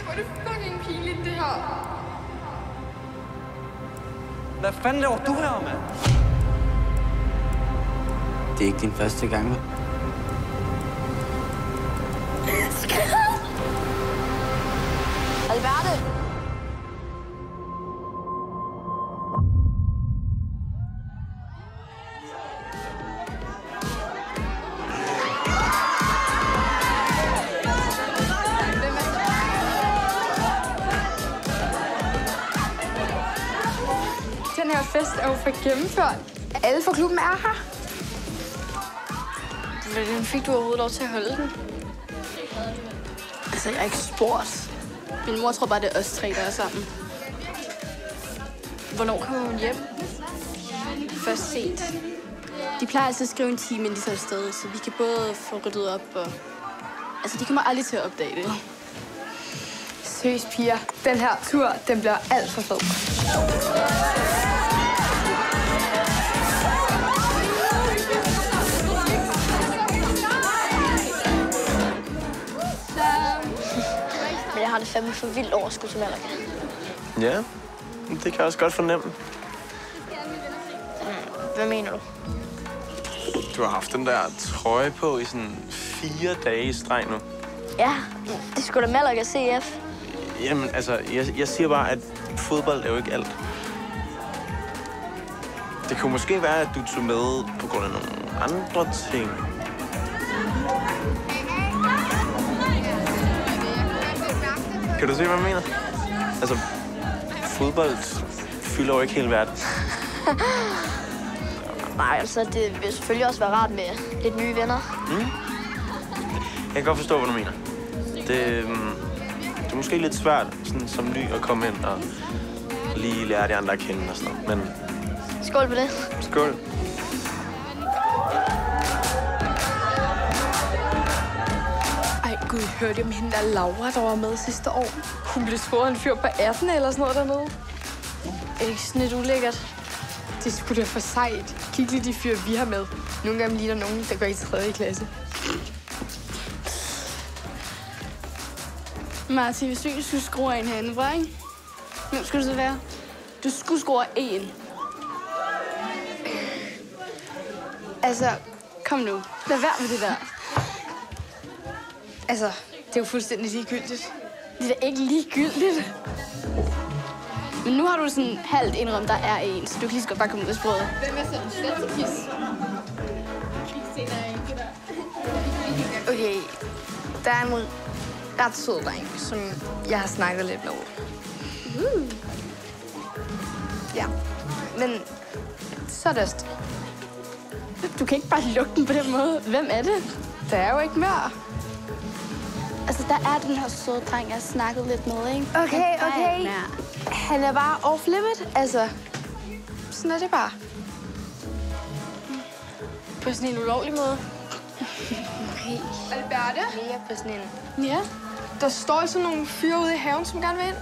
Hvor er det fucking pinligt, det her. Hvad fanden laver du her, mand? Det er ikke din første gang, hva'? Alberte! Den her fest er jo for gennemført. Alle fra klubben er her. Hvordan fik du overhovedet lov til at holde den? Altså, jeg er ikke spurgt. Min mor tror bare, det er os tre, der er sammen. Hvornår kommer hun hjem? Først set. De plejer altid at skrive en time, inden de tager afsted, så vi kan både få ryddet op og... Altså, de kommer aldrig til at opdage det. Seriøst, piger. Den her tur, den bliver alt for fed. Men jeg har det fandme for vildt overskud til Malaga. Ja, det kan jeg også godt fornemme. Hvad mener du? Du har haft den der trøje på i sådan 4 dage i streg nu. Ja, det skulle da Malaga CF. Jamen, altså, jeg siger bare, at fodbold er jo ikke alt. Det kunne måske være, at du tog med på grund af nogle andre ting. Kan du se, hvad jeg mener? Altså, fodbold fylder jo ikke hele verden. Nej, altså, det vil selvfølgelig også være rart med lidt nye venner. Mm. Jeg kan godt forstå, hvad du mener. Det er måske lidt svært sådan, som ny at komme ind og lige lære de andre at kende og sådan noget. Men... Skål på det. Skål. Ej, gud, hørte jeg om hende der Laura, der var med sidste år? Hun blev scoret en fyr på 18 eller sådan noget dernede. Er det ikke sådan lidt ulækkert? Det skulle da for sejt. Kig lige de fyre, vi har med. Nogle gange ligner nogen, der går i 3. klasse. Martin, hvis du ikke skulle score en herinde, ikke? Hvem skulle det så være? Du skulle score 1. Altså, Kom nu. Lad være med det der. altså, det er jo fuldstændig ligegyldigt. Det er da ikke ligegyldigt. Men nu har du sådan halvt indrømt, der er en, så du kan lige så godt bare komme ud af sproget. Hvem er sådan svenskekis? Okay, der er en ret sød dreng, som jeg har snakket lidt med. Ja, men så er det også det. Du kan ikke bare lukke den på den måde. Hvem er det? Der er jo ikke mere. Altså, der er den her søde dreng, jeg har snakket lidt med, ikke? Okay. Han er bare off limit, altså. Sådan er det bare. På sådan en ulovlig måde. Okay. Alberte? Mere på sådan en... Ja? Der står sådan nogle fyre ude i haven, som gerne vil ind.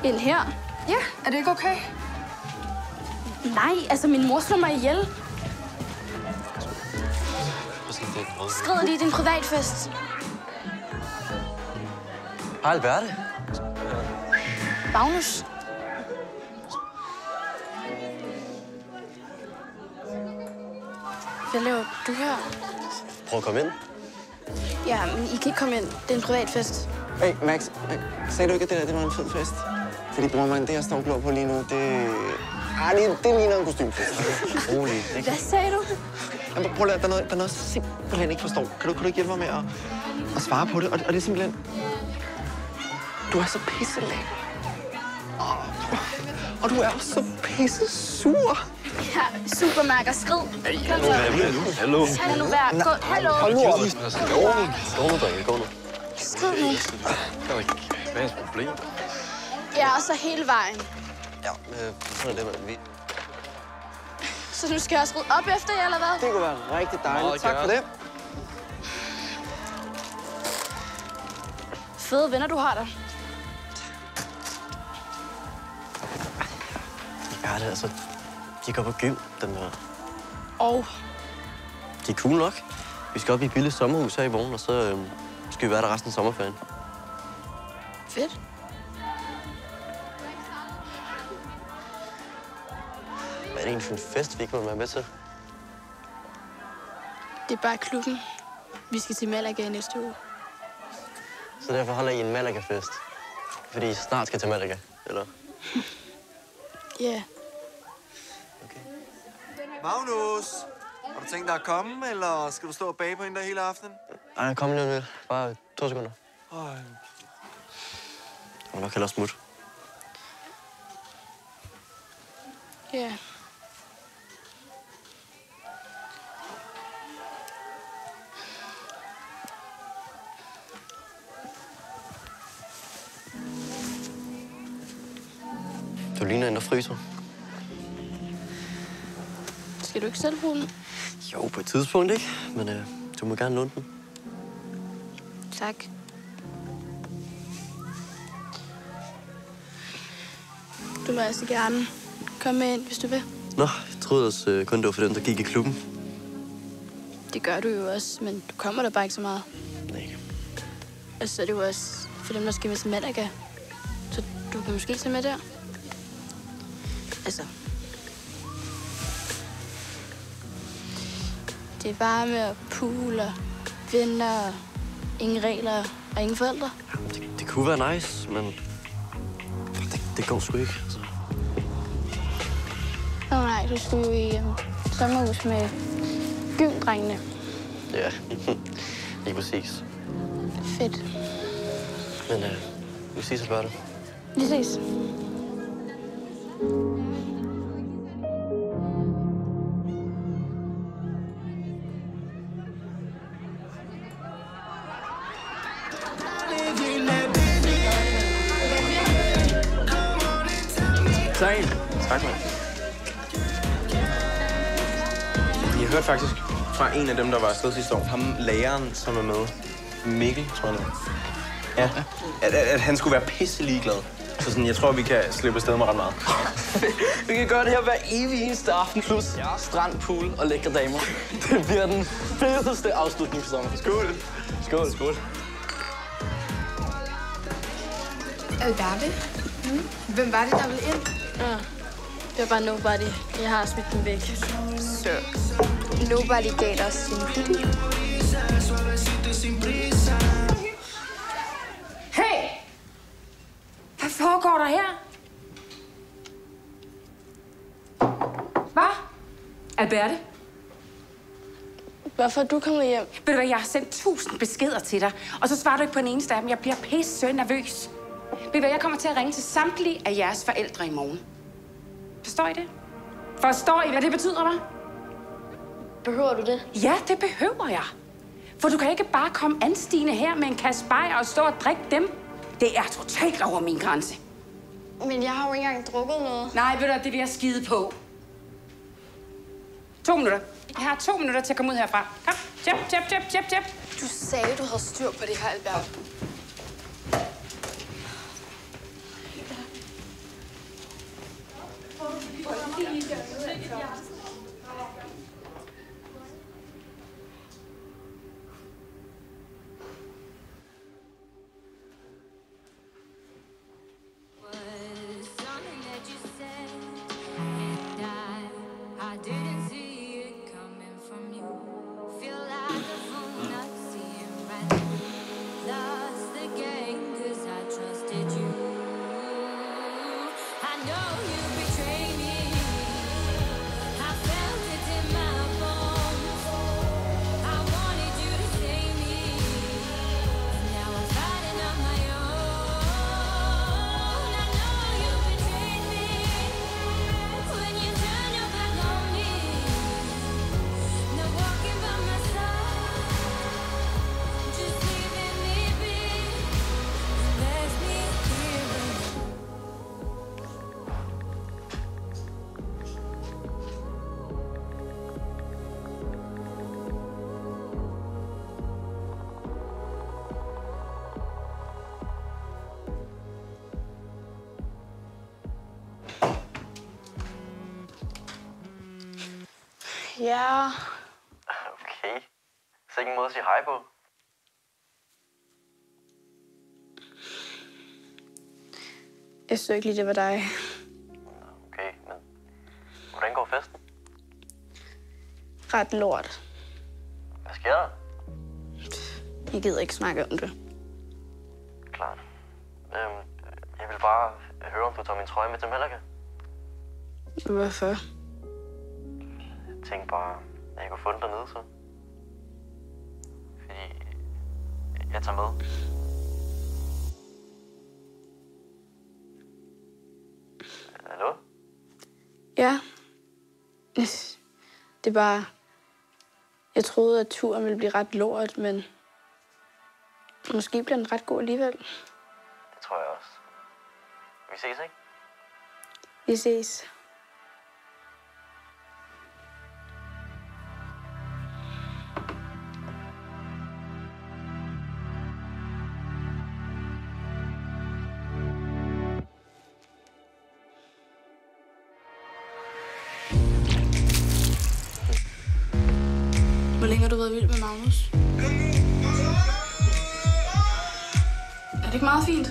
Ind her? Ja, er det ikke okay? Nej, altså min mor slår mig ihjel. Skrider de i din privatfest? Hej, Alberte. Magnus? Hvad laver du her? Prøv at komme ind. Ja, men I kan ikke komme ind. Det er en privatfest. Hey, Max. Sagde du ikke, at det var en fed fest? Fordi, bror, man, det jeg står glor på lige nu, det ligner en kostymfest. Rolig. Hvad sagde du? Jamen, prøv at der er noget simpelthen ikke forstår. Kan du ikke hjælpe mig med at svare på det? Og det er simpelthen... Du er så pisselag. Og du er også så pisse sur. Ja, supermærker, skrid. Kom så. Hallo. Tag nu vær. Gå. Hallo. Hold nu op. Gå nu, drenge. Gå nu. Skrid nu. Der er ikke hvad er problem. Ja, og så hele vejen. Ja, sådan er det, man. Så nu skal jeg også rydde op efter jer, eller hvad? Det kunne være rigtig dejligt. Meget Tak for det. Fede venner, du har der. Ja, det altså... De går på gym, den der. Og De er cool nok. Vi skal op i et billigt sommerhus her i morgen, og så skal vi være der resten af sommerferien. Fedt. Hvad er det egentlig for en fest, vi ikke må være med til? Det er bare klubben. Vi skal til Malaga i næste uge. Så derfor holder I en Malaga-fest? Fordi I snart skal til Malaga, eller? Ja. Yeah. Okay. Magnus! Har du tænkt dig at komme, eller skal du stå og bage på hende der hele aftenen? Ej, kom lige om lidt. Bare 2 sekunder. Øj. Jeg må nok hellere smutte. Ja. Yeah. Du ligner en, der fryser. Skal du ikke selv bruge den? Jo, på et tidspunkt, ikke? Men du må gerne låne den. Tak. Du må altså gerne komme med ind, hvis du vil. Nå, jeg troede også kun, det var for den, der gik i klubben. Det gør du jo også, men du kommer der bare ikke så meget. Nej. Og så er det jo også for dem, der skal med til Malaga. Så du kan måske tage med der. Altså. Det er bare med at pool og venner og ingen regler og ingen forældre. Jamen, det kunne være nice, men det går sgu ikke. Altså. Nej, du skulle jo i sommerhus med gymdrengene. Ja, lige præcis. Fedt. Men vi ses og lørdag. Vi ses. Tak, mand. Jeg hørte faktisk fra en af dem, der var afsted sidste år, ham læreren, som er med, Mikkel, tror jeg. Ja, at han skulle være pisse ligeglad. Så sådan, jeg tror, vi kan slippe afsted med ret meget. Vi kan gøre det her hver evig eneste aften, plus strand, pool og lækre damer. Det bliver den fedeste afslutning for sommer. Skål. Skål. Skål. Alberte? Hvem var det, der ville ind? Ja. Det var bare nobody. Jeg har smidt den væk. Så nobody gav dig sin hoodie. Hey! Hvad foregår der her? Hvad? Alberte? Hvorfor er du kommet hjem? Ved du hvad, jeg har sendt 1000 beskeder til dig, og så svarer du ikke på en eneste af dem. Jeg bliver pisse nervøs. Ved du hvad, jeg kommer til at ringe til samtlige af jeres forældre i morgen. Forstår I det? Forstår I, hvad det betyder, hva'? Behøver du det? Ja, det behøver jeg. For du kan ikke bare komme anstigende her med en kasse bajer og stå og drikke dem. Det er totalt over min grænse. Men jeg har jo ikke engang drukket noget. Nej, ved du, det vil jeg skide på. 2 minutter. Jeg har 2 minutter til at komme ud herfra. Kom, tjep. Du sagde, du havde styr på det her, Albert. Ja. Okay. Så ingen måde at sige hej på. Jeg synes ikke lige, det var dig. Okay, men hvordan går festen? Ret lort. Hvad sker der? Jeg gider ikke snakke om det. Klart. Jeg vil bare høre, om du tager min trøje med til Malaga. Hvorfor? Jeg tænkte bare, at jeg kunne få den dernede så. Fordi jeg tager med. Hallo? Ja. Det er bare... Jeg troede, at turen ville blive ret lort, men... Måske bliver den ret god alligevel. Det tror jeg også. Vi ses, ikke? Vi ses. Hvor længe har du været vild med Magnus? Er det ikke meget fint?